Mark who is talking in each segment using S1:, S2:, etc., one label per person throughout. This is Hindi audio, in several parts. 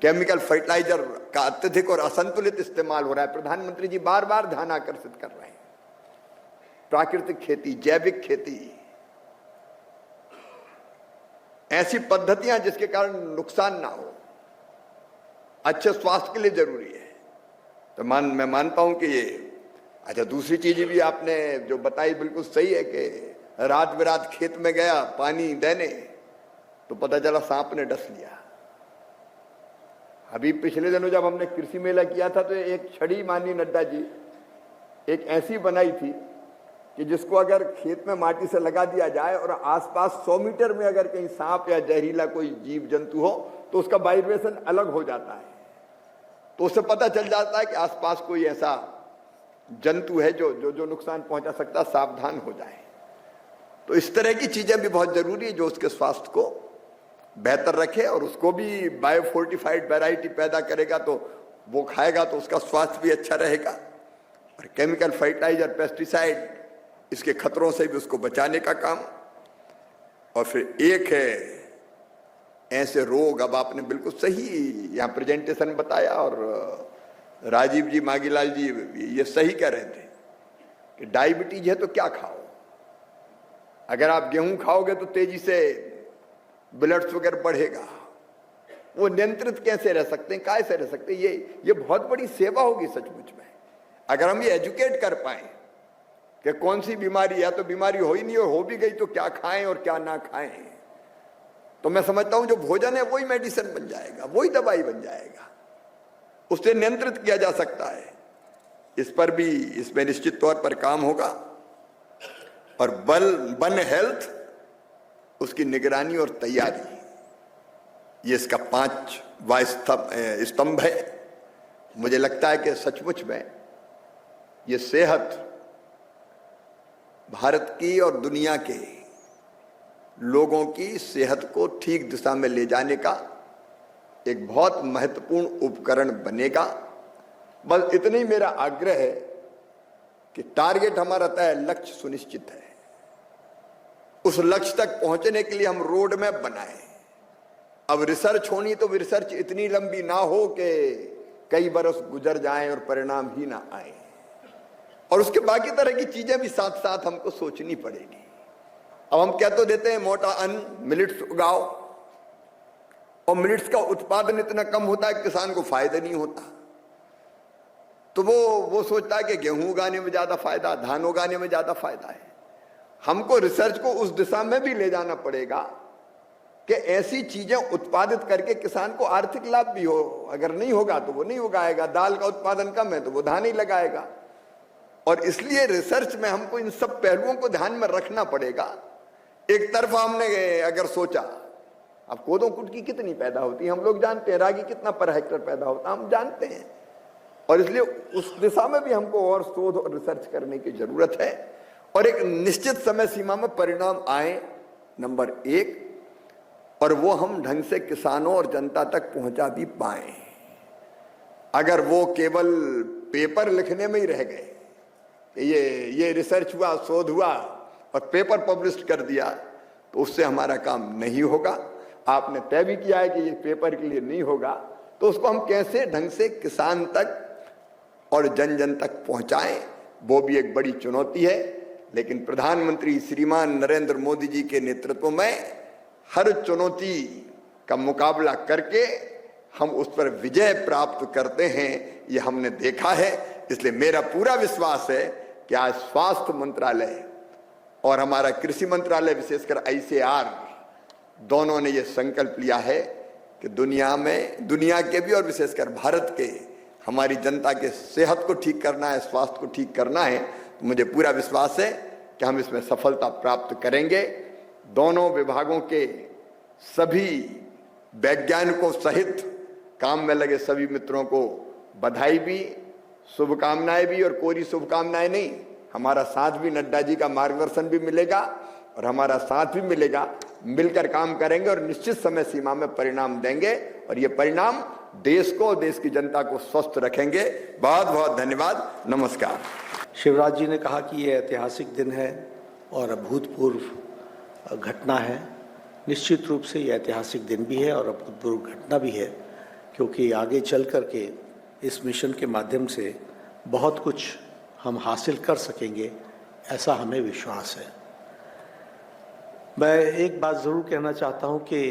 S1: केमिकल फर्टिलाइजर का अत्यधिक और असंतुलित इस्तेमाल हो रहा है। प्रधानमंत्री जी बार बार ध्यान आकर्षित कर रहे हैं। प्राकृतिक खेती, जैविक खेती, ऐसी पद्धतियां जिसके कारण नुकसान ना हो, अच्छे स्वास्थ्य के लिए जरूरी है। तो मैं मानता हूं कि ये अच्छा, दूसरी चीज भी आपने जो बताई बिल्कुल सही है कि रात बेरात खेत में गया पानी देने तो पता चला सांप ने डस लिया। अभी पिछले दिनों जब हमने कृषि मेला किया था तो एक छड़ी माननीय नड्डा जी एक ऐसी बनाई थी कि जिसको अगर खेत में माटी से लगा दिया जाए और आसपास 100 मीटर में अगर कहीं सांप या जहरीला कोई जीव जंतु हो तो उसका वाइब्रेशन अलग हो जाता है, तो उससे पता चल जाता है कि आसपास कोई ऐसा जंतु है जो जो जो नुकसान पहुंचा सकता है, सावधान हो जाए। तो इस तरह की चीजें भी बहुत जरूरी है जो उसके स्वास्थ्य को बेहतर रखे और उसको भी बायोफोर्टिफाइड वैरायटी पैदा करेगा तो वो खाएगा तो उसका स्वास्थ्य भी अच्छा रहेगा। और केमिकल फर्टिलाइजर, पेस्टिसाइड, इसके खतरों से भी उसको बचाने का काम। और फिर एक है ऐसे रोग, अब आपने बिल्कुल सही यहाँ प्रेजेंटेशन बताया और राजीव जी, मांगीलाल जी ये सही कह रहे थे कि डायबिटीज है तो क्या खाओ। अगर आप गेहूं खाओगे तो तेजी से ब्लड शुगर बढ़ेगा, वो नियंत्रित कैसे रह सकते हैं, कैसे रह सकते हैं? ये बहुत बड़ी सेवा होगी सचमुच में अगर हम ये एजुकेट कर पाए कि कौन सी बीमारी है, तो बीमारी हो ही नहीं और हो भी गई तो क्या खाएं और क्या ना खाएं। तो मैं समझता हूं जो भोजन है वही मेडिसिन बन जाएगा, वही दवाई बन जाएगा, उससे नियंत्रित किया जा सकता है। इस पर भी इसमें निश्चित तौर पर काम होगा। और वन हेल्थ, उसकी निगरानी और तैयारी, ये इसका 5वां स्तंभ है। मुझे लगता है कि सचमुच में ये सेहत भारत की और दुनिया के लोगों की सेहत को ठीक दिशा में ले जाने का एक बहुत महत्वपूर्ण उपकरण बनेगा। बस इतना ही मेरा आग्रह है कि टारगेट हमारा तय, लक्ष्य सुनिश्चित है, उस लक्ष्य तक पहुंचने के लिए हम रोड मैप बनाएं। अब रिसर्च होनी तो रिसर्च इतनी लंबी ना हो कि कई बरस गुजर जाएं और परिणाम ही ना आए, और उसके बाकी तरह की चीजें भी साथ साथ हमको सोचनी पड़ेगी। अब हम क्या तो देते हैं मोटा अन्न, मिलेट्स उगाओ, और मिलेट्स का उत्पादन इतना कम होता है कि किसान को फायदा नहीं होता, तो वो सोचता है कि गेहूं उगाने में ज्यादा फायदा, धान उगाने में ज्यादा फायदा है। हमको रिसर्च को उस दिशा में भी ले जाना पड़ेगा कि ऐसी चीजें उत्पादित करके किसान को आर्थिक लाभ भी हो। अगर नहीं होगा तो वो नहीं उगाएगा, दाल का उत्पादन कम है तो वो धान ही लगाएगा। और इसलिए रिसर्च में हमको इन सब पहलुओं को ध्यान में रखना पड़ेगा। एक तरफ हमने अगर सोचा, अब कोदो कुटकी कितनी पैदा होती है हम लोग जानते हैं, रागी कितना पर हेक्टर पैदा होता है हम जानते हैं, और इसलिए उस दिशा में भी हमको और शोध और रिसर्च करने की जरूरत है, और एक निश्चित समय सीमा में परिणाम आए, नंबर 1, और वो हम ढंग से किसानों और जनता तक पहुंचा भी पाए। अगर वो केवल पेपर लिखने में ही रह गए, ये रिसर्च हुआ, शोध हुआ और पेपर पब्लिश कर दिया, तो उससे हमारा काम नहीं होगा। आपने तय भी किया है कि ये पेपर के लिए नहीं होगा, तो उसको हम कैसे ढंग से किसान तक और जन जन तक पहुंचाएं, वो भी एक बड़ी चुनौती है। लेकिन प्रधानमंत्री श्रीमान नरेंद्र मोदी जी के नेतृत्व में हर चुनौती का मुकाबला करके हम उस पर विजय प्राप्त करते हैं, ये हमने देखा है। इसलिए मेरा पूरा विश्वास है कि आज स्वास्थ्य मंत्रालय और हमारा कृषि मंत्रालय, विशेषकर ICAR, दोनों ने ये संकल्प लिया है कि दुनिया के भी और विशेषकर भारत के हमारी जनता के सेहत को ठीक करना है, स्वास्थ्य को ठीक करना है। तो मुझे पूरा विश्वास है कि हम इसमें सफलता प्राप्त करेंगे। दोनों विभागों के सभी वैज्ञानिकों सहित काम में लगे सभी मित्रों को बधाई भी, शुभकामनाएं भी, और कोरी शुभकामनाएं नहीं, हमारा साथ भी, नड्डा जी का मार्गदर्शन भी मिलेगा और हमारा साथ भी मिलेगा। मिलकर काम करेंगे और निश्चित समय सीमा में परिणाम देंगे, और ये परिणाम देश को, देश की जनता को स्वस्थ रखेंगे। बहुत बहुत धन्यवाद, नमस्कार।
S2: शिवराज जी ने कहा कि ये ऐतिहासिक दिन है और अभूतपूर्व घटना है। निश्चित रूप से ये ऐतिहासिक दिन भी है और अभूतपूर्व घटना भी है, क्योंकि आगे चल कर के इस मिशन के माध्यम से बहुत कुछ हम हासिल कर सकेंगे, ऐसा हमें विश्वास है। मैं एक बात ज़रूर कहना चाहता हूँ कि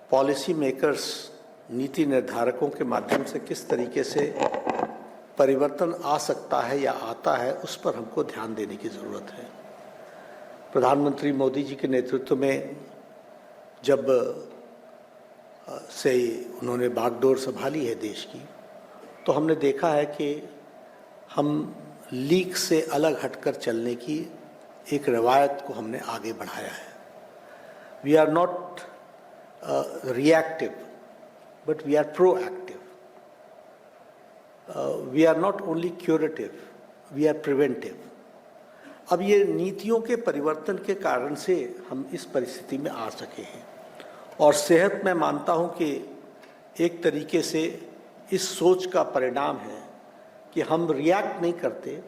S2: पॉलिसी मेकर्स, नीति निर्धारकों के माध्यम से किस तरीके से परिवर्तन आ सकता है या आता है, उस पर हमको ध्यान देने की ज़रूरत है। प्रधानमंत्री मोदी जी के नेतृत्व में जब से उन्होंने बागडोर संभाली है देश की, तो हमने देखा है कि हम लीक से अलग हटकर चलने की एक रवायत को हमने आगे बढ़ाया है। We are not reactive, but we are proactive. We are not only curative, we are preventive. अब ये नीतियों के परिवर्तन के कारण से हम इस परिस्थिति में आ सके हैं, और सेहत मैं मानता हूँ कि एक तरीके से इस सोच का परिणाम है कि हम रिएक्ट नहीं करते,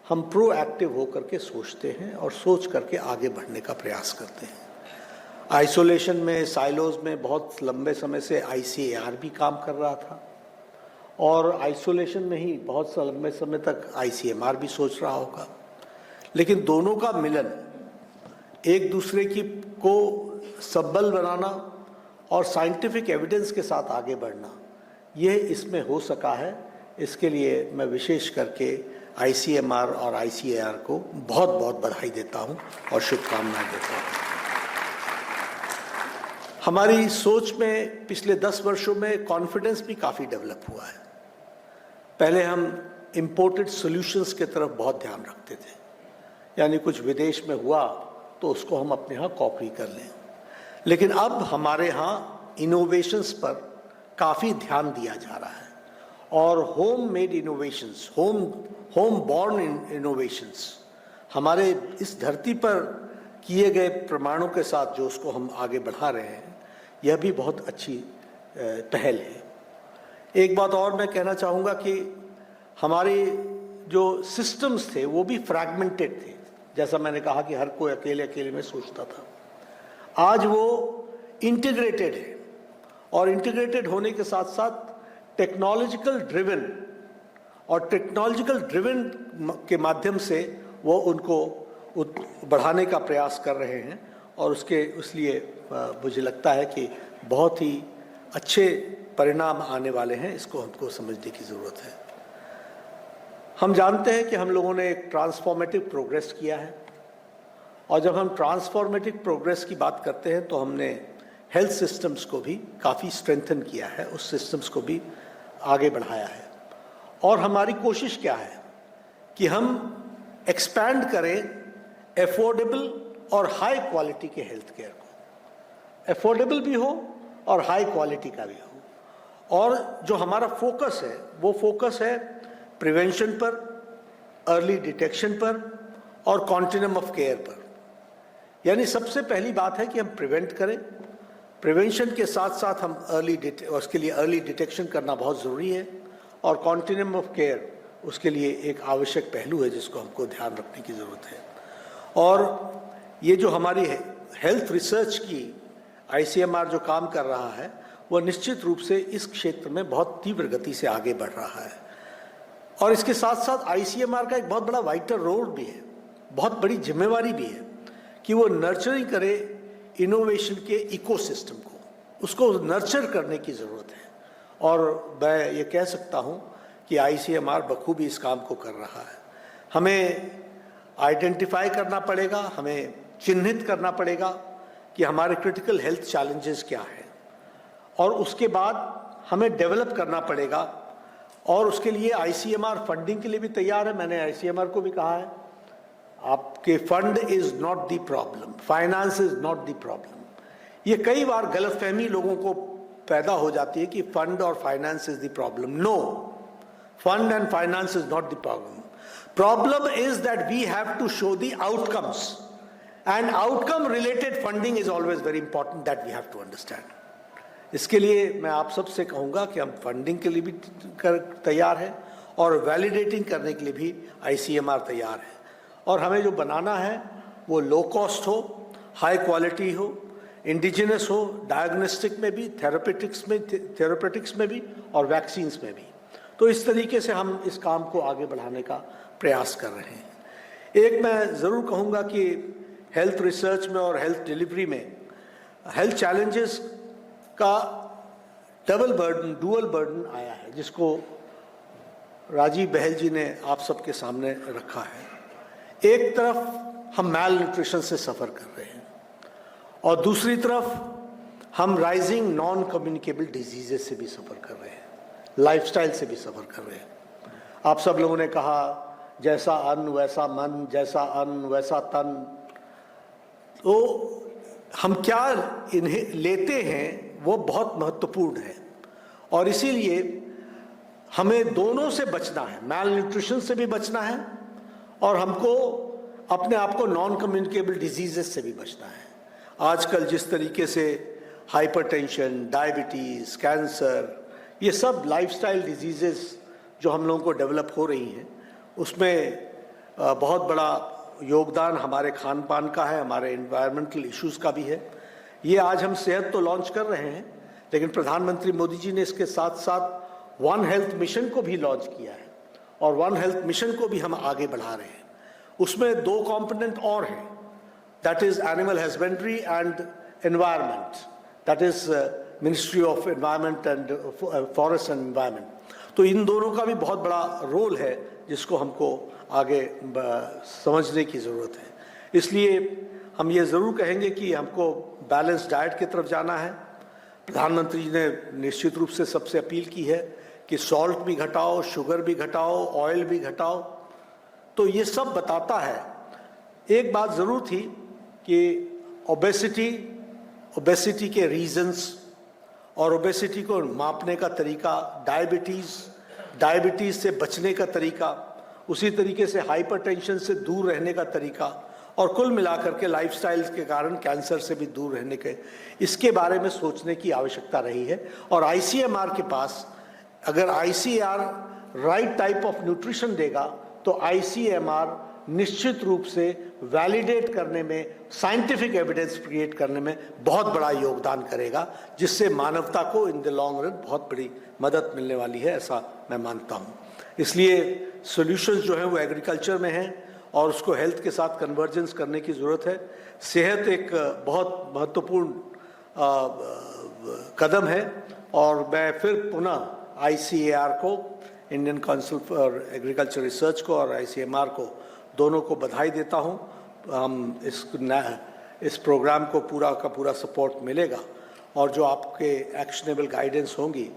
S2: हम प्रोएक्टिव होकर के सोचते हैं और सोच करके आगे बढ़ने का प्रयास करते हैं। आइसोलेशन में, साइलोज में बहुत लंबे समय से ICAR भी काम कर रहा था, और आइसोलेशन में ही बहुत लंबे समय तक ICMR भी सोच रहा होगा। लेकिन दोनों का मिलन, एक दूसरे की को सबल बनाना और साइंटिफिक एविडेंस के साथ आगे बढ़ना, यह इसमें हो सका है। इसके लिए मैं विशेष करके ICMR और ICAR को बहुत बहुत बधाई देता हूँ और शुभकामनाएं देता हूँ। हमारी सोच में पिछले 10 वर्षों में कॉन्फिडेंस भी काफ़ी डेवलप हुआ है। पहले हम इम्पोर्टेड सॉल्यूशंस के तरफ बहुत ध्यान रखते थे, यानी कुछ विदेश में हुआ तो उसको हम अपने यहाँ कॉपी कर लें। लेकिन अब हमारे यहाँ इनोवेशंस पर काफ़ी ध्यान दिया जा रहा है, और home made innovations, home born innovations, हमारे इस धरती पर किए गए प्रमाणों के साथ जो उसको हम आगे बढ़ा रहे हैं, यह भी बहुत अच्छी पहल है। एक बात और मैं कहना चाहूँगा कि हमारे जो सिस्टम्स थे वो भी फ्रैगमेंटेड थे। जैसा मैंने कहा कि हर कोई अकेले में सोचता था, आज वो इंटीग्रेटेड है, और इंटीग्रेटेड होने के साथ साथ टेक्नोलॉजिकल ड्रिवन के माध्यम से वो उनको बढ़ाने का प्रयास कर रहे हैं, और इसलिए मुझे लगता है कि बहुत ही अच्छे परिणाम आने वाले हैं। इसको हमको समझने की ज़रूरत है। हम जानते हैं कि हम लोगों ने एक ट्रांसफॉर्मेटिव प्रोग्रेस किया है, और जब हम ट्रांसफॉर्मेटिव प्रोग्रेस की बात करते हैं तो हमने हेल्थ सिस्टम्स को भी काफ़ी स्ट्रेंथन किया है, उस सिस्टम्स को भी आगे बढ़ाया है। और हमारी कोशिश क्या है कि हम एक्सपैंड करें एफोर्डेबल और हाई क्वालिटी के हेल्थ केयर को, एफोर्डेबल भी हो और हाई क्वालिटी का भी हो। और जो हमारा फोकस है वो फोकस है प्रिवेंशन पर, अर्ली डिटेक्शन पर और कॉन्टिन्यूम ऑफ केयर पर। यानी सबसे पहली बात है कि हम प्रिवेंट करें, प्रिवेंशन के साथ साथ हम उसके लिए अर्ली डिटेक्शन करना बहुत ज़रूरी है, और कॉन्टिन्यूम ऑफ केयर उसके लिए एक आवश्यक पहलू है जिसको हमको ध्यान रखने की ज़रूरत है। और ये जो हमारी हेल्थ रिसर्च की ICMR जो काम कर रहा है, वह निश्चित रूप से इस क्षेत्र में बहुत तीव्र गति से आगे बढ़ रहा है। और इसके साथ साथ ICMR का एक बहुत बड़ा वाइटल रोल भी है, बहुत बड़ी जिम्मेवारी भी है कि वो नर्चरिंग करे इनोवेशन के इकोसिस्टम को, उसको नर्चर करने की ज़रूरत है। और मैं ये कह सकता हूँ कि ICMR बखूबी इस काम को कर रहा है। हमें आइडेंटिफाई करना पड़ेगा, हमें चिन्हित करना पड़ेगा कि हमारे क्रिटिकल हेल्थ चैलेंजेस क्या हैं, और उसके बाद हमें डेवलप करना पड़ेगा। और उसके लिए ICMR फंडिंग के लिए भी तैयार है। मैंने ICMR को भी कहा है, आपके fund is not the problem, finance is not the problem. ये कई बार गलतफहमी लोगों को पैदा हो जाती है कि फंड और finance is the problem. No, fund and finance is not the problem. Problem is that we have to show the outcomes, and outcome related funding is always very important, that we have to understand. इसके लिए मैं आप सबसे कहूँगा कि हम फंडिंग के लिए भी तैयार हैं, और वैलिडेटिंग करने के लिए भी ICMR तैयार है। और हमें जो बनाना है वो लो कॉस्ट हो, हाई क्वालिटी हो, इंडिजिनस हो, डायग्नोस्टिक में भी, थेरेपेटिक्स में भी और वैक्सीन्स में भी। तो इस तरीके से हम इस काम को आगे बढ़ाने का प्रयास कर रहे हैं। एक मैं ज़रूर कहूँगा कि हेल्थ रिसर्च में और हेल्थ डिलीवरी में हेल्थ चैलेंजेस का डुअल बर्डन आया है, जिसको राजीव बहल जी ने आप सबके सामने रखा है। एक तरफ हम मैल न्यूट्रिशन से सफ़र कर रहे हैं और दूसरी तरफ हम राइजिंग नॉन कम्युनिकेबल डिजीजेस से भी सफ़र कर रहे हैं, लाइफस्टाइल से भी सफ़र कर रहे हैं। आप सब लोगों ने कहा जैसा अन्न वैसा मन, जैसा अन्न वैसा तन। तो हम क्या इन्हें लेते हैं वो बहुत महत्वपूर्ण है और इसीलिए हमें दोनों से बचना है, मैल न्यूट्रिशन से भी बचना है और हमको अपने आप को नॉन कम्युनिकेबल डिजीजेस से भी बचना है। आजकल जिस तरीके से हाइपरटेंशन, डायबिटीज़, कैंसर, ये सब लाइफस्टाइल डिजीजेस जो हम लोगों को डेवलप हो रही हैं, उसमें बहुत बड़ा योगदान हमारे खान पान का है, हमारे एनवायरमेंटल इश्यूज़ का भी है। ये आज हम सेहत तो लॉन्च कर रहे हैं, लेकिन प्रधानमंत्री मोदी जी ने इसके साथ साथ वन हेल्थ मिशन को भी लॉन्च किया है और वन हेल्थ मिशन को भी हम आगे बढ़ा रहे हैं। उसमें 2 कंपोनेंट और हैं, that is animal husbandry and environment, that is ministry of environment and forest and environment. तो इन दोनों का भी बहुत बड़ा रोल है जिसको हमको आगे समझने की ज़रूरत है। इसलिए हम ये ज़रूर कहेंगे कि हमको बैलेंस डाइट की तरफ जाना है। प्रधानमंत्री जी ने निश्चित रूप से सबसे अपील की है कि सॉल्ट भी घटाओ, शुगर भी घटाओ, ऑयल भी घटाओ। तो ये सब बताता है, एक बात ज़रूर थी कि ओबेसिटी के रीजंस और ओबेसिटी को मापने का तरीका, डायबिटीज़ से बचने का तरीका, उसी तरीके से हाइपरटेंशन से दूर रहने का तरीका और कुल मिलाकर के लाइफस्टाइल के कारण कैंसर से भी दूर रहने के, इसके बारे में सोचने की आवश्यकता रही है। और आईसीएमआर के पास अगर ICAR right type of nutrition देगा तो आईसीएमआर निश्चित रूप से वैलिडेट करने में, साइंटिफिक एविडेंस क्रिएट करने में बहुत बड़ा योगदान करेगा, जिससे मानवता को इन द लॉन्ग रन बहुत बड़ी मदद मिलने वाली है, ऐसा मैं मानता हूँ। इसलिए सॉल्यूशंस जो हैं वो एग्रीकल्चर में हैं और उसको हेल्थ के साथ कन्वर्जेंस करने की ज़रूरत है। सेहत एक बहुत महत्वपूर्ण कदम है और मैं फिर पुनः आईसीएआर को, Indian council for agriculture research को और आईसीएमआर को, दोनों को बधाई देता हूँ। हम इस प्रोग्राम को पूरा का पूरा सपोर्ट मिलेगा और जो आपके एक्शनेबल गाइडेंस होंगी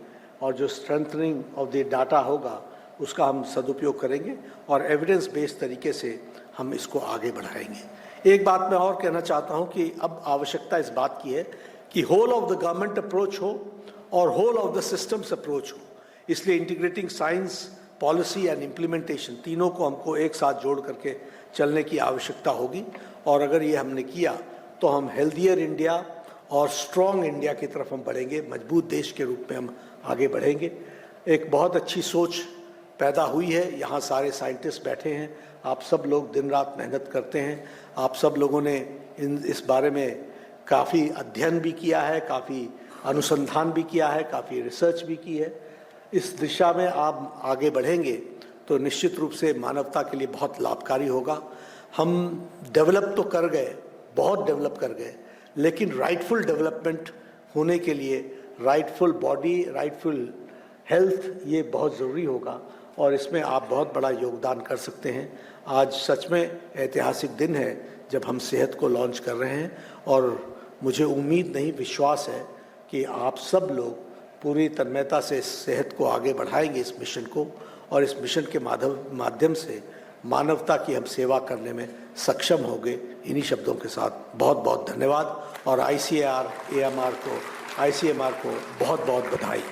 S2: और जो स्ट्रेंथनिंग ऑफ द डाटा होगा उसका हम सदुपयोग करेंगे और एविडेंस बेस्ड तरीके से हम इसको आगे बढ़ाएंगे। एक बात मैं और कहना चाहता हूँ कि अब आवश्यकता इस बात की है कि whole of the government approach हो और whole of the systems approach हो। इसलिए integrating science, policy and implementation, तीनों को हमको एक साथ जोड़ करके चलने की आवश्यकता होगी और अगर ये हमने किया तो हम हेल्दियर इंडिया और स्ट्रॉन्ग इंडिया की तरफ हम बढ़ेंगे, मजबूत देश के रूप में हम आगे बढ़ेंगे। एक बहुत अच्छी सोच पैदा हुई है, यहाँ सारे साइंटिस्ट बैठे हैं, आप सब लोग दिन रात मेहनत करते हैं, आप सब लोगों ने इस बारे में काफ़ी अध्ययन भी किया है, काफ़ी अनुसंधान भी किया है, काफ़ी रिसर्च भी की है। इस दिशा में आप आगे बढ़ेंगे तो निश्चित रूप से मानवता के लिए बहुत लाभकारी होगा। हम डेवलप तो कर गए, बहुत डेवलप कर गए, लेकिन राइटफुल डेवलपमेंट होने के लिए राइटफुल बॉडी, राइटफुल हेल्थ, ये बहुत ज़रूरी होगा और इसमें आप बहुत बड़ा योगदान कर सकते हैं। आज सच में ऐतिहासिक दिन है जब हम सेहत को लॉन्च कर रहे हैं और मुझे उम्मीद नहीं, विश्वास है कि आप सब लोग पूरी तन्मयता से सेहत को आगे बढ़ाएंगे, इस मिशन को, और इस मिशन के माध्यम से मानवता की हम सेवा करने में सक्षम होंगे। इन्हीं शब्दों के साथ बहुत बहुत धन्यवाद और आईसीएमआर को बहुत बहुत बधाई।